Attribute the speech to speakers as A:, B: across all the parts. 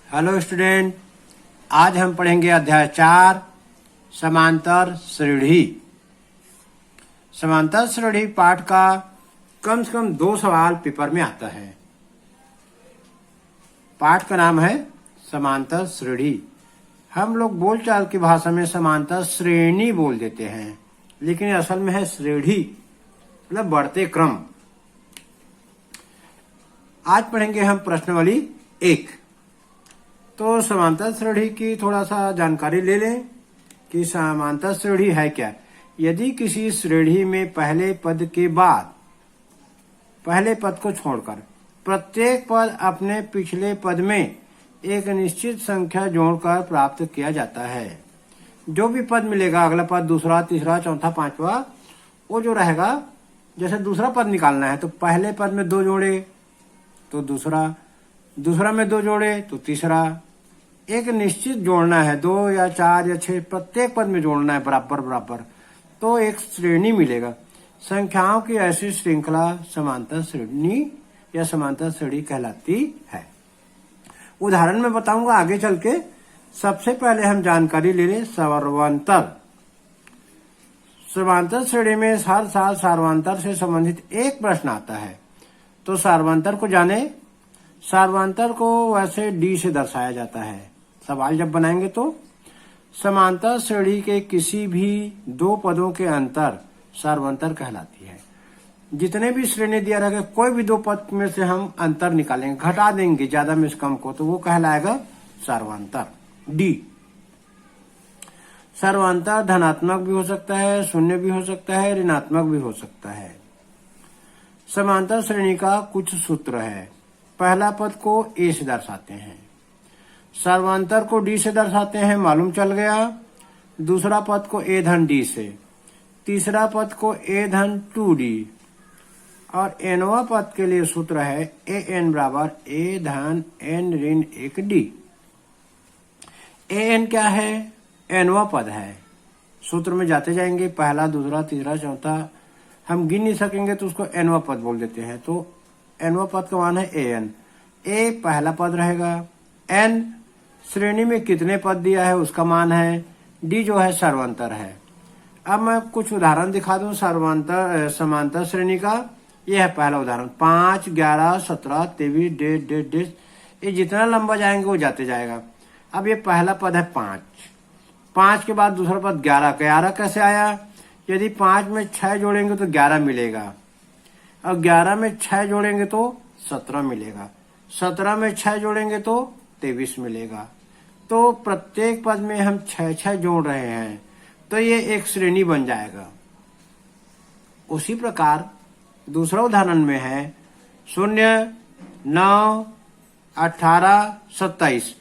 A: Hello student, आज हम पढ़ेंगे अध्याय 4 समांतर श्रेणी। समांतर श्रेणी पाठ का कम से कम 2 सवाल पेपर में आता है। पाठ का नाम है समांतर श्रेणी। हम लोग बोलचाल की भाषा में समांतर श्रेणी बोल देते हैं, लेकिन असल में है श्रेणी, मतलब बढ़ते क्रम। आज पढ़ेंगे हम प्रश्नावली 1। तो समांतर श्रेणी की थोड़ा सा जानकारी ले लें कि समांतर श्रेणी है क्या। यदि किसी श्रेणी में पहले पद के बाद पहले पद को छोड़कर प्रत्येक पद अपने पिछले पद में एक निश्चित संख्या जोड़कर प्राप्त किया जाता है। जो भी पद मिलेगा, अगला पद, दूसरा, तीसरा, चौथा, पांचवा, वो जो रहेगा, जैसे दूसरा पद निकालना है तो पहले पद में 2 जोड़े तो दूसरा में 2 जोड़े तो तीसरा। एक निश्चित जोड़ना है, 2 या 4 या 6 प्रत्येक पद में जोड़ना है बराबर बराबर, तो एक श्रेणी मिलेगा। संख्याओं की ऐसी श्रृंखला समांतर श्रेणी या समांतर श्रेणी कहलाती है। उदाहरण में बताऊंगा आगे चल के। सबसे पहले हम जानकारी ले लें सर्वांतर। समांतर श्रेणी में हर साल सर्वांतर से संबंधित एक प्रश्न आता है, तो सर्वांतर को जाने। सर्वांतर को वैसे डी से दर्शाया जाता है। सवाल जब बनाएंगे तो समांतर श्रेणी के किसी भी 2 पदों के अंतर सर्वांतर कहलाती है। जितने भी श्रेणी दिया रहेगा, कोई भी 2 पद में से हम अंतर निकालेंगे, घटा देंगे ज्यादा में कम को, तो वो कहलाएगा सर्वांतर, डी। सर्वांतर धनात्मक भी हो सकता है, शून्य भी हो सकता है, ऋणात्मक भी हो सकता है। समांतर श्रेणी का कुछ सूत्र है। पहला पद को ए से दर्शाते हैं, सर्वांतर को डी से दर्शाते हैं, मालूम चल गया। दूसरा पद को ए धन डी से, तीसरा पद को ए धन 2d, और एनवा पद के लिए सूत्र है ए एन बराबर ए धन एन ऋण 1d। ए एन क्या है? एनवा पद है। सूत्र में जाते जाएंगे, पहला, दूसरा, तीसरा, चौथा, हम गिन नहीं सकेंगे तो उसको एनवा पद बोल देते हैं। तो एनवा पद का मान है ए एन। ए पहला पद रहेगा, एन श्रेणी में कितने पद दिया है उसका मान है, डी जो है सर्वांतर है। अब मैं कुछ उदाहरण दिखा दूं समांतर श्रेणी का। यह है पहला उदाहरण, 5, 11, 17, 23, डेढ़, ये जितना लंबा जाएंगे वो जाते जाएगा। अब ये पहला पद है 5 के बाद दूसरा पद 11 कैसे आया? यदि 5 में 6 जोड़ेंगे तो 11 मिलेगा, और 11 में 6 जोड़ेंगे तो 17 मिलेगा, 17 में 6 जोड़ेंगे तो 23 मिलेगा। तो प्रत्येक पद में हम 6 जोड़ रहे हैं, तो ये एक श्रेणी बन जाएगा। उसी प्रकार दूसरा उदाहरण में है 0, 9, 18, 27।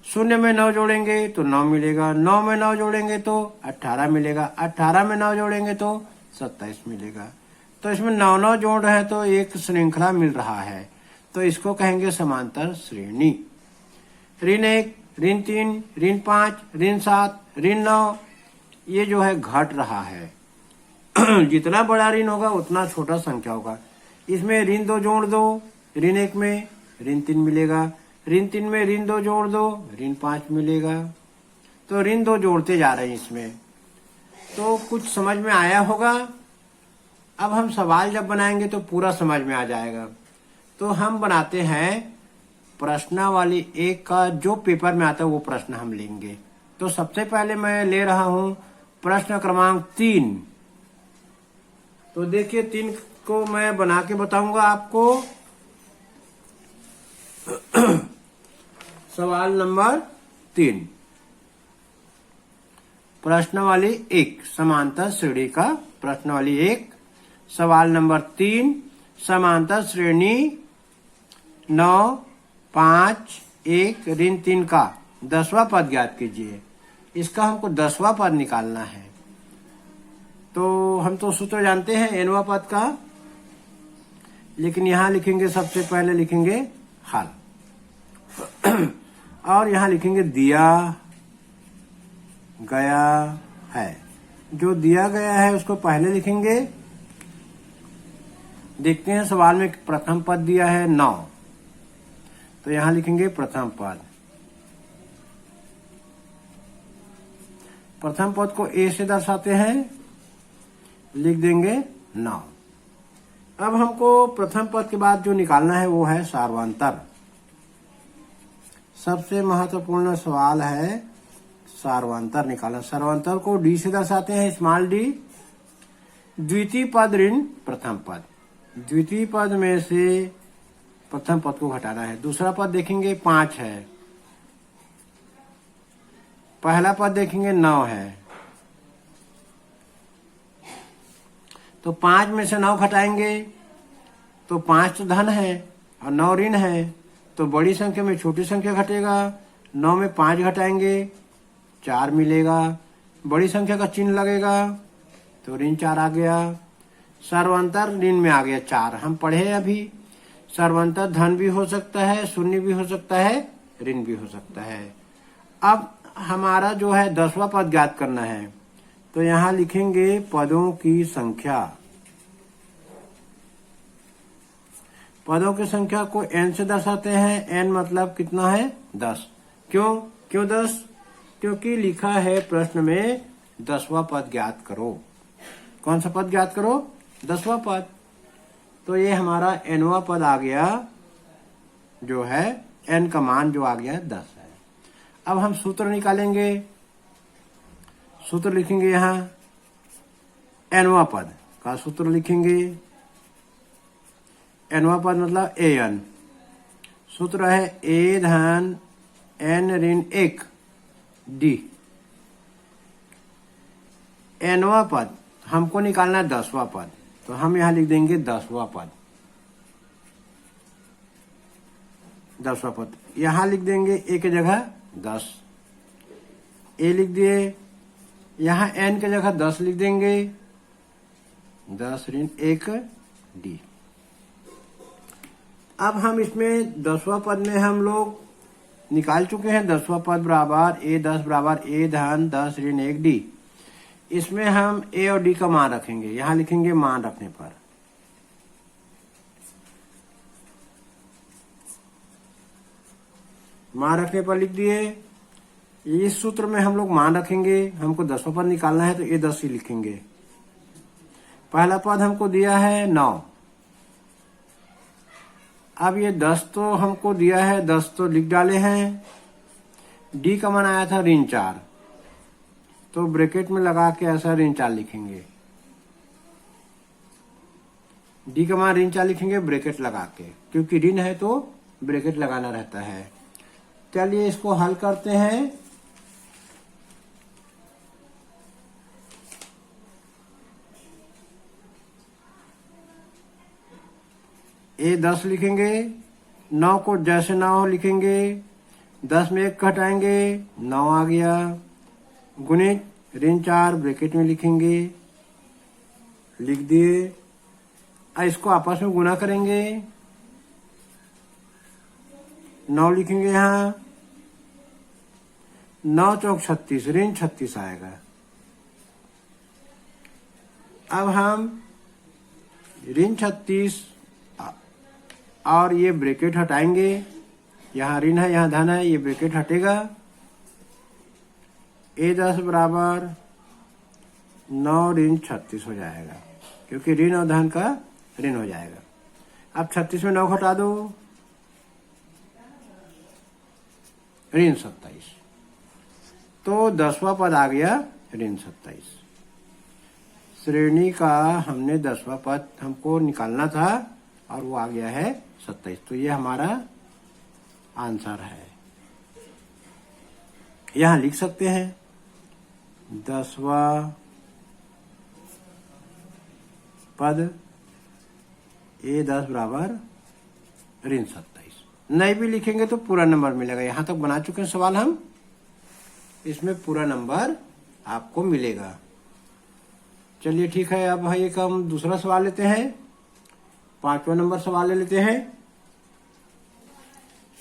A: 0 में 9 जोड़ेंगे तो 9 मिलेगा, 9 में 9 जोड़ेंगे तो 18 मिलेगा, 18 में 9 जोड़ेंगे तो 27 मिलेगा। तो इसमें 9 जोड़ रहे हैं तो एक श्रृंखला मिल रहा है, तो इसको कहेंगे समांतर श्रेणी। ऋण 1, ऋण 3, ऋण 5, ऋण 7, ऋण 9, ये जो है घट रहा है। जितना बड़ा ऋण होगा उतना छोटा संख्या होगा। इसमें ऋण 2 जोड़ दो, ऋण 1 में ऋण 3 मिलेगा, ऋण 3 में ऋण 2 जोड़ दो, ऋण 5 मिलेगा। तो ऋण 2 जोड़ते जा रहे हैं इसमें। तो कुछ समझ में आया होगा। अब हम सवाल जब बनाएंगे तो पूरा समझ में आ जाएगा। तो हम बनाते हैं प्रश्नावली 1 का, जो पेपर में आता है वो प्रश्न हम लेंगे। तो सबसे पहले मैं ले रहा हूं प्रश्न क्रमांक 3। तो देखिए 3 को मैं बना के बताऊंगा आपको। सवाल नंबर 3, प्रश्नावली 1 समांतर श्रेणी का। प्रश्नावली 1 सवाल नंबर 3, समांतर श्रेणी 9, 5, 1, ऋण 3 का 10वां पद ज्ञात कीजिए। इसका हमको 10वां पद निकालना है। तो हम तो सूत्र जानते हैं एनवा पद का, लेकिन यहां लिखेंगे, सबसे पहले लिखेंगे हल, और यहां लिखेंगे दिया गया है। जो दिया गया है उसको पहले लिखेंगे। देखते हैं सवाल में प्रथम पद दिया है 9, तो यहां लिखेंगे प्रथम पद। प्रथम पद को ए से दर्शाते हैं, लिख देंगे 9। अब हमको प्रथम पद के बाद जो निकालना है वो है सार्वंतर। सबसे महत्वपूर्ण सवाल है सार्वंतर निकालना। सार्वंतर को डी से दर्शाते हैं, स्मॉल डी। द्वितीय पद ऋण प्रथम पद, द्वितीय पद में से प्रथम पद को घटाना है। दूसरा पद देखेंगे 5 है, पहला पद देखेंगे 9 है, तो 5 में से 9 घटाएंगे तो 5 तो धन है और 9 ऋण है, तो बड़ी संख्या में छोटी संख्या घटेगा। 9 में 5 घटाएंगे 4 मिलेगा, बड़ी संख्या का चिन्ह लगेगा तो ऋण 4 आ गया। सर्वांतर ऋण में आ गया 4। हम पढ़े अभी सर्वांतर धन भी हो सकता है, शून्य भी हो सकता है, ऋण भी हो सकता है। अब हमारा जो है 10वां पद ज्ञात करना है, तो यहां लिखेंगे पदों की संख्या। पदों की संख्या को n से दर्शाते हैं। n मतलब कितना है? 10। क्यों 10? क्योंकि लिखा है प्रश्न में 10वां पद ज्ञात करो। कौन सा पद ज्ञात करो? 10वां पद। तो ये हमारा nवां पद आ गया, जो है n का मान जो आ गया 10 है। अब हम सूत्र निकालेंगे। सूत्र लिखेंगे यहाँ nवां पद का सूत्र लिखेंगे। nवां पद मतलब an। सूत्र है a धन n ऋण 1 d। nवां पद हमको निकालना है 10वां पद, तो हम यहां लिख देंगे 10वां पद। 10वां पद यहां लिख देंगे a की जगह 10, a लिख दिए। यहां n की जगह 10 लिख देंगे, 10 ऋण 1 d। अब हम इसमें 10वां पद में हम लोग निकाल चुके हैं। 10वां पद बराबर a10 बराबर a धन 10 ऋण 1 d। इसमें हम a और d का मान रखेंगे। यहां लिखेंगे मान रखने पर। मान रखने पर लिख दिए। इस सूत्र में हम लोग मान रखेंगे। हमको 10वां पद निकालना है तो ये 10 ही लिखेंगे। पहला पद हमको दिया है 9। अब ये 10 तो हमको दिया है, 10 तो लिख डाले हैं। डी का मान आया था ऋण 4, तो ब्रैकेट में लगा के ऐसा ऋण 4 लिखेंगे। डी का मान ऋण 4 लिखेंगे ब्रैकेट लगा के, क्योंकि ऋण है तो ब्रैकेट लगाना रहता है। चलिए इसको हल करते हैं। ए 10 लिखेंगे, 9 को जैसे 9 लिखेंगे, 10 में 1 घटाएंगे 9 आ गया। गुणित ऋण 4 ब्रैकेट में लिखेंगे, लिख दिए। अब इसको आपस में गुणा करेंगे। 9 लिखेंगे यहाँ, 9 चौक 36, ऋण 36 आएगा। अब हम ऋण 36 और ये ब्रैकेट हटाएंगे। यहाँ ऋण है, यहाँ धन है, ये ब्रैकेट हटेगा। a10 बराबर 9 ऋण 36 हो जाएगा, क्योंकि ऋण और धन का ऋण हो जाएगा। अब 36 में 9 घटा दो, ऋण 27। तो 10वां पद आ गया ऋण 27। श्रेणी का हमने 10वां पद हमको निकालना था और वो आ गया है 27। तो ये हमारा आंसर है। यहां लिख सकते हैं 10वां पद a10 बराबर ऋण 27। नहीं भी लिखेंगे तो पूरा नंबर मिलेगा। यहां तक बना चुके हैं सवाल हम, इसमें पूरा नंबर आपको मिलेगा। चलिए ठीक है। अब भाई एक हम दूसरा सवाल लेते हैं, 5वां नंबर सवाल ले लेते हैं,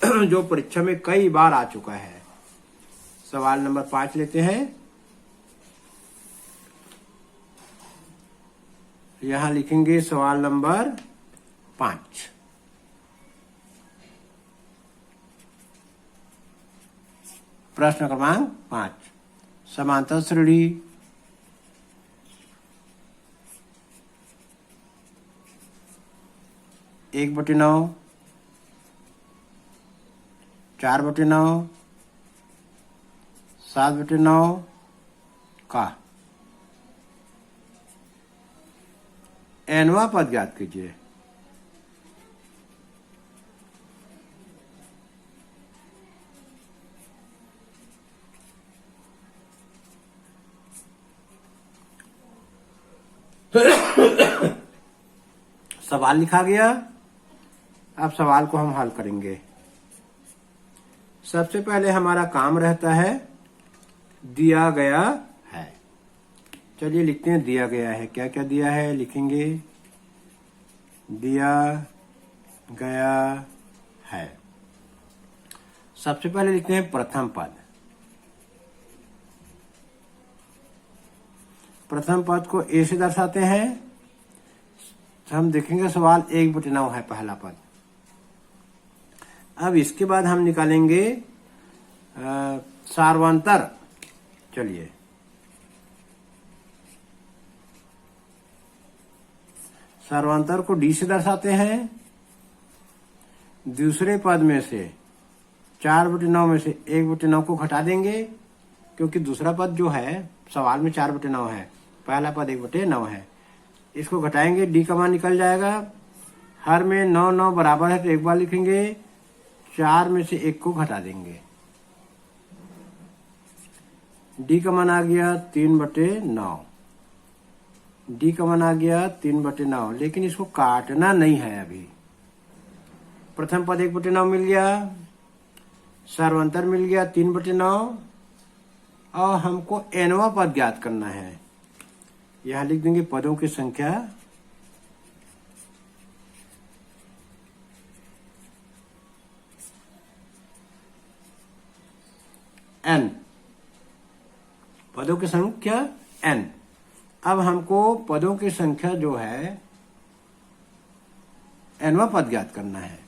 A: जो परीक्षा में कई बार आ चुका है। सवाल नंबर 5 लेते हैं। यहां लिखेंगे सवाल नंबर 5। प्रश्न क्रमांक 5। समांतर श्रेणी, एक बटे नौ, 4/9, 7/9 का nवां पद ज्ञात कीजिए। सवाल लिखा गया। अब सवाल को हम हल करेंगे। सबसे पहले हमारा काम रहता है दिया गया है। चलिए लिखते हैं दिया गया है। क्या क्या दिया है लिखेंगे, दिया गया है। सबसे पहले लिखते हैं प्रथम पद। प्रथम पद को ए से दर्शाते हैं। हम देखेंगे सवाल 1/9 है पहला पद। अब इसके बाद हम निकालेंगे सार्वंतर। चलिए सार्वंतर को डी से दर्शाते हैं। दूसरे पद में से 4/9 में से 1/9 को घटा देंगे, क्योंकि दूसरा पद जो है सवाल में 4/9 है, पहला पद 1/9 है। इसको घटाएंगे, डी का मान निकल जाएगा। हर में 9 9 बराबर है तो एक बार लिखेंगे, 4 में से 1 को घटा देंगे। डी का मान आ गया 3/9। डी का मान आ गया 3/9, लेकिन इसको काटना नहीं है अभी। प्रथम पद 1/9 मिल गया, सार्वंतर मिल गया 3/9, और हमको nवां पद ज्ञात करना है। यहां लिख देंगे पदों की संख्या n, पदों की संख्या n। अब हमको पदों की संख्या जो है nवां पद ज्ञात करना है,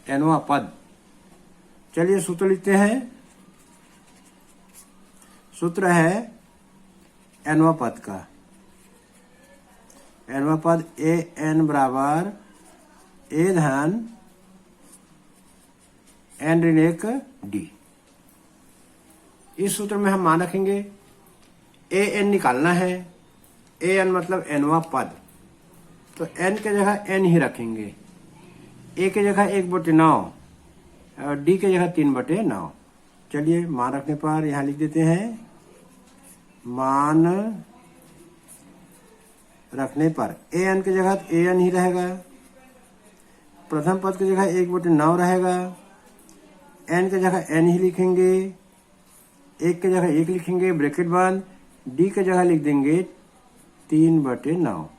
A: nवां पद। चलिए सूत्र लिखते हैं। सूत्र है nवां पद का। nवां पद an बराबर a धन n ऋण 1 d। इस सूत्र में हम मान रखेंगे an निकालना है। an मतलब nवां पद, तो n के जगह n ही रखेंगे। a के जगह 1/9 और d के जगह 3/9। चलिए मान रखने पर यहां लिख देते हैं, मान रखने पर an की जगह an ही रहेगा। प्रथम पद की जगह 1/9 रहेगा। n की जगह n ही लिखेंगे, 1 की जगह 1 लिखेंगे, ब्रैकेट बंद। d की जगह लिख देंगे 3/9,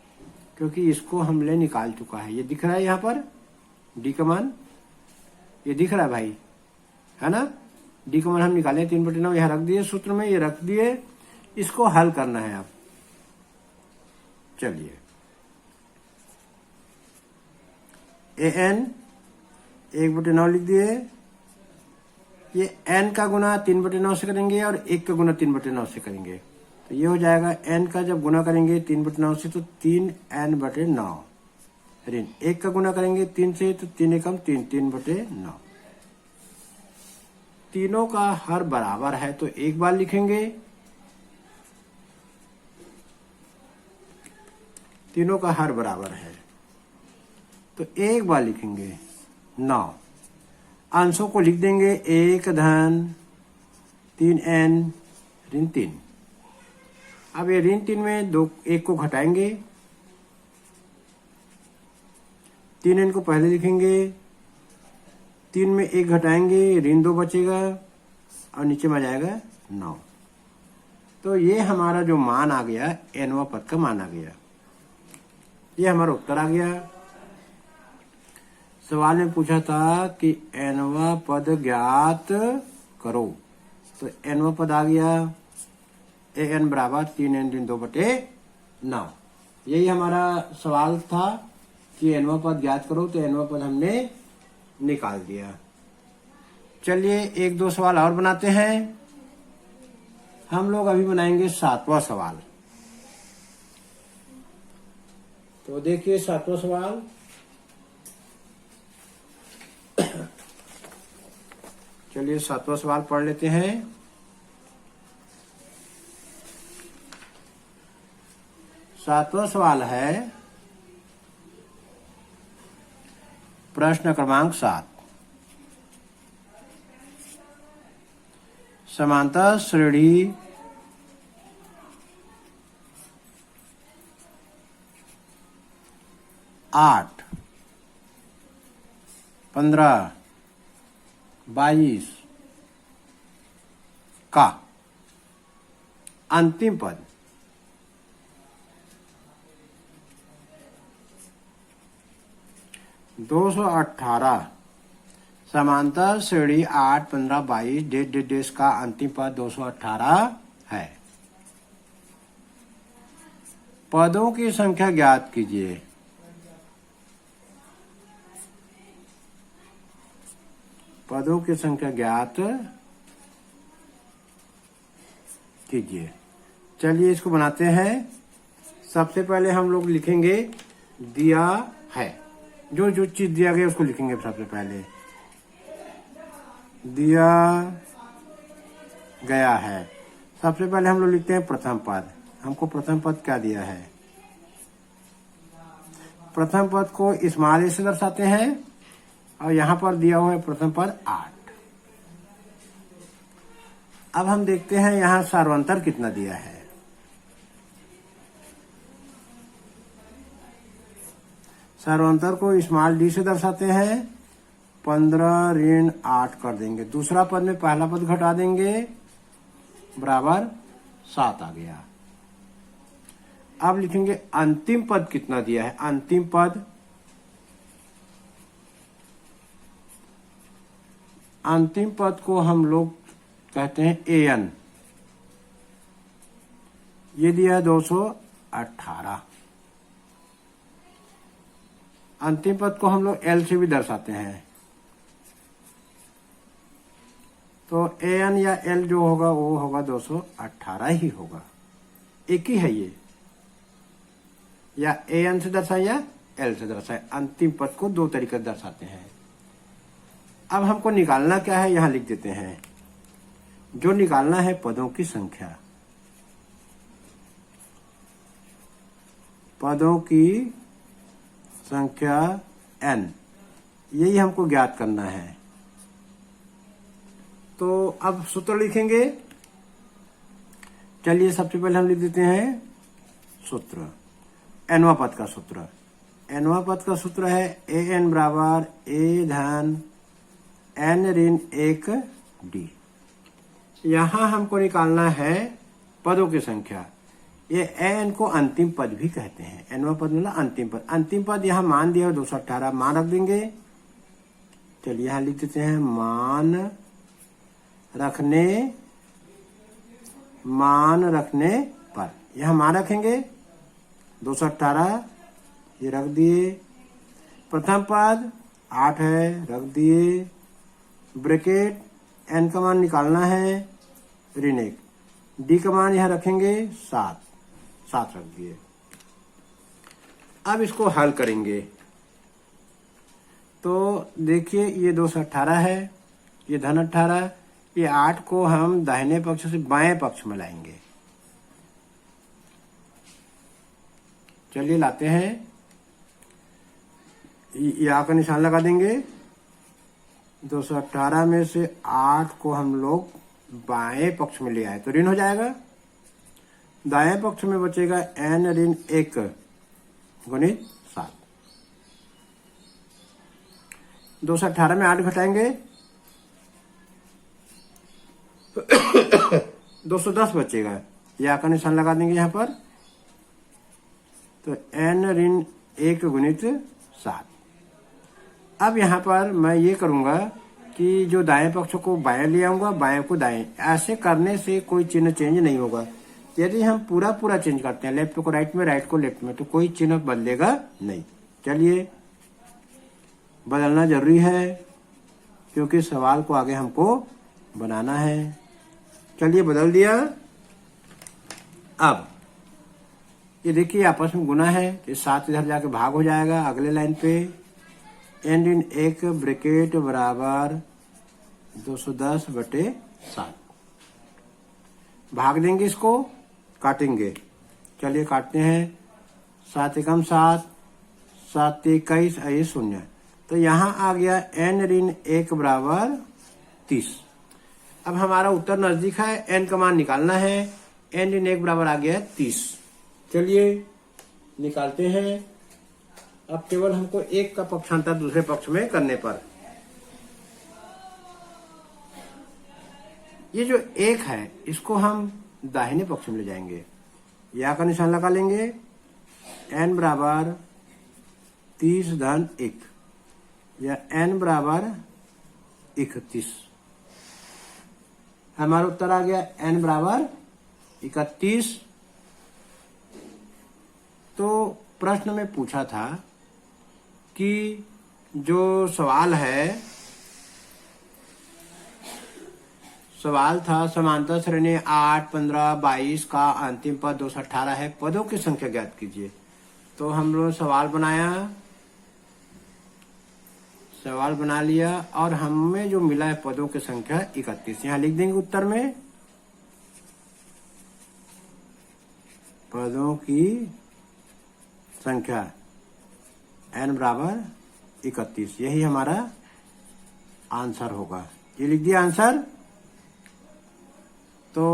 A: क्योंकि इसको हमने निकाल चुका है। ये दिख रहा है यहाँ पर d का मान, ये दिख रहा है भाई, है ना। d का मान हम निकाले 3/9, यहाँ रख दिए सूत्र में, ये रख दिए। इसको हल करना है अब। चलिए an 1/9 लिख दिए। ये n का गुना 3/9 से करेंगे और 1 का गुना 3/9 से करेंगे, तो ये हो जाएगा n का जब गुना करेंगे 3/9 से तो 3n/9, ऋण 1 का गुना करेंगे 3 से तो 3 एकम 3, 3/9। तीनों का हर बराबर है तो एक बार लिखेंगे, तीनों का हर बराबर है तो एक बार लिखेंगे 9। अंशों को लिख देंगे 1 धन 3n ऋण 3। अब ये ऋण 3 में 1 को घटाएंगे, 3n को पहले लिखेंगे, 3 में 1 घटाएंगे, ऋण 2 बचेगा और नीचे में आ जाएगा 9। तो ये हमारा जो मान आ गया nवां पद का मान आ गया। ये हमारा उत्तर आ गया। सवाल में पूछा था कि nवां पद ज्ञात करो, तो nवां पद आ गया an बराबर 3n ऋण 2/9। यही हमारा सवाल था कि nवां पद ज्ञात करो, तो nवां पद हमने निकाल दिया। चलिए 1-2 सवाल और बनाते हैं। हम लोग अभी बनाएंगे 7वां सवाल। तो देखिए 7वां सवाल। चलिए 7वां सवाल पढ़ लेते हैं। सातवां सवाल है प्रश्न क्रमांक 7। समांतर श्रेणी 8, 15, 22 का अंतिम पद 218 समांतर श्रेणी 8, 15, 22 डेट डेट डेट का अंतिम पद 218 है। पदों की संख्या ज्ञात कीजिए। पदों की संख्या ज्ञात कीजिए। चलिए इसको बनाते हैं। सबसे पहले हम लोग लिखेंगे दिया है। जो जो चीज दिया गया उसको लिखेंगे। सबसे पहले दिया गया है। सबसे पहले हम लोग लिखते हैं प्रथम पद। हमको प्रथम पद क्या दिया है? प्रथम पद को स्मॉल ए से दर्शाते हैं और यहां पर दिया हुआ है प्रथम पद 8। अब हम देखते हैं यहां सार्वंतर कितना दिया है। सार्वंतर को स्मॉल डी से दर्शाते हैं। 15 ऋण 8 कर देंगे। दूसरा पद में पहला पद घटा देंगे बराबर 7 आ गया। अब लिखेंगे अंतिम पद कितना दिया है। अंतिम पद को हम लोग कहते हैं एन। ये दिया है 218। अंतिम पद को हम लोग एल से भी दर्शाते हैं। तो एन या एल जो होगा वो होगा 218 ही होगा। एक ही है ये। या एन से दर्शाए या एल से दर्शाए। अंतिम पद को दो तरीके से दर्शाते हैं। अब हमको निकालना क्या है यहां लिख देते हैं। जो निकालना है पदों की संख्या। पदों की संख्या n, यही हमको ज्ञात करना है। तो अब सूत्र लिखेंगे। चलिए सबसे पहले हम लिख देते हैं सूत्र। एनवा पद का सूत्र। एनवा पद का सूत्र है ए एन बराबर ए धन एन ऋण 1 डी। यहां हमको निकालना है पदों की संख्या। ये एन को अंतिम पद भी कहते हैं। एनवा पद मतलब अंतिम पद। अंतिम पद यहाँ मान दिया 218। मान रख देंगे। चलिए यहां लिख देते हैं मान रखने पर। यहां मान रखेंगे 218 ये रख दिए। प्रथम पद 8 है रख दिए। ब्रैकेट एन का मान निकालना है ऋण 1। डी का मान यहां रखेंगे 7 रख दिए। अब इसको हल करेंगे। तो देखिए ये 218 है, ये धन 18। ये 8 को हम दाहिने पक्ष से बाएं पक्ष में लाएंगे। चलिए लाते हैं। या का निशान लगा देंगे। 218 में से 8 को हम लोग बाएं पक्ष में ले आए तो ऋण हो जाएगा। दाएं पक्ष में बचेगा n ऋण 1 गुणित 7। 218 में 8 घटाएंगे 210 बचेगा। या का निशान लगा देंगे यहां पर। तो n ऋण 1 गुणित 7। अब यहां पर मैं ये करूंगा कि जो दाएं पक्ष को बाएं ले आऊंगा, बाएं को दाएं। ऐसे करने से कोई चिन्ह चेंज नहीं होगा। यदि हम पूरा चेंज करते हैं, लेफ्ट को राइट में, राइट को लेफ्ट में, तो कोई चिन्ह बदलेगा नहीं। चलिए बदलना जरूरी है क्योंकि सवाल को आगे हमको बनाना है। चलिए बदल दिया। अब ये देखिए आपस में गुना है, तो 7 इधर जाके भाग हो जाएगा अगले लाइन पे। एंड इन एक ब्रैकेट बराबर 210/7। भाग देंगे, इसको काटेंगे। चलिए काटते हैं। 7 एकम 7, 7 21, ये 0। तो यहां आ गया n ऋण 1 बराबर 30। अब हमारा उत्तर नजदीक है, n का मान निकालना है। n ऋण 1 बराबर आ गया 30। चलिए निकालते हैं। अब केवल हमको 1 का पक्षांतर दूसरे पक्ष में करने पर, ये जो 1 है इसको हम दाहिने पक्ष में ले जाएंगे। या का निशान लगा लेंगे। n बराबर 30-1 या n बराबर 31। हमारा उत्तर आ गया n बराबर 31। तो प्रश्न में पूछा था कि जो सवाल था समांतर श्रेणी 8, 15, 22 का अंतिम पद 218 है, पदों की संख्या ज्ञात कीजिए। तो हम लोग सवाल बना लिया और हमें जो मिला है पदों की संख्या 31। यहां लिख देंगे उत्तर में पदों की संख्या n बराबर 31। यही हमारा आंसर होगा। ये लिख दिया आंसर। तो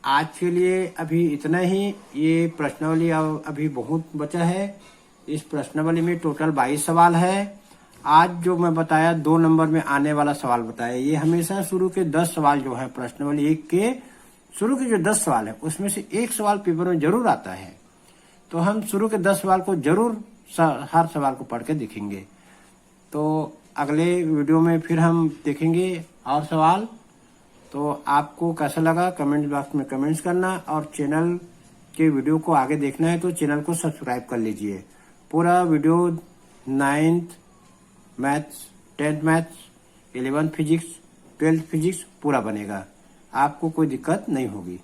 A: आज के लिए अभी इतना ही। ये प्रश्नावली अभी बहुत बचा है। इस प्रश्नावली में टोटल 22 सवाल है। आज जो मैं बताया 2 नंबर में आने वाला सवाल बताया, ये हमेशा शुरू के 10 सवाल जो है प्रश्नावली 1 के शुरू के जो 10 सवाल है उसमें से एक सवाल पेपर में जरूर आता है। तो हम शुरू के 10 सवाल को जरूर हर सवाल को पढ़ के देखेंगे। तो अगले वीडियो में फिर हम देखेंगे और सवाल। तो आपको कैसा लगा कमेंट बॉक्स में कमेंट्स करना, और चैनल के वीडियो को आगे देखना है तो चैनल को सब्सक्राइब कर लीजिए। पूरा video 9th maths, 10th maths, 11th physics, 12th physics पूरा बनेगा। आपको कोई दिक्कत नहीं होगी।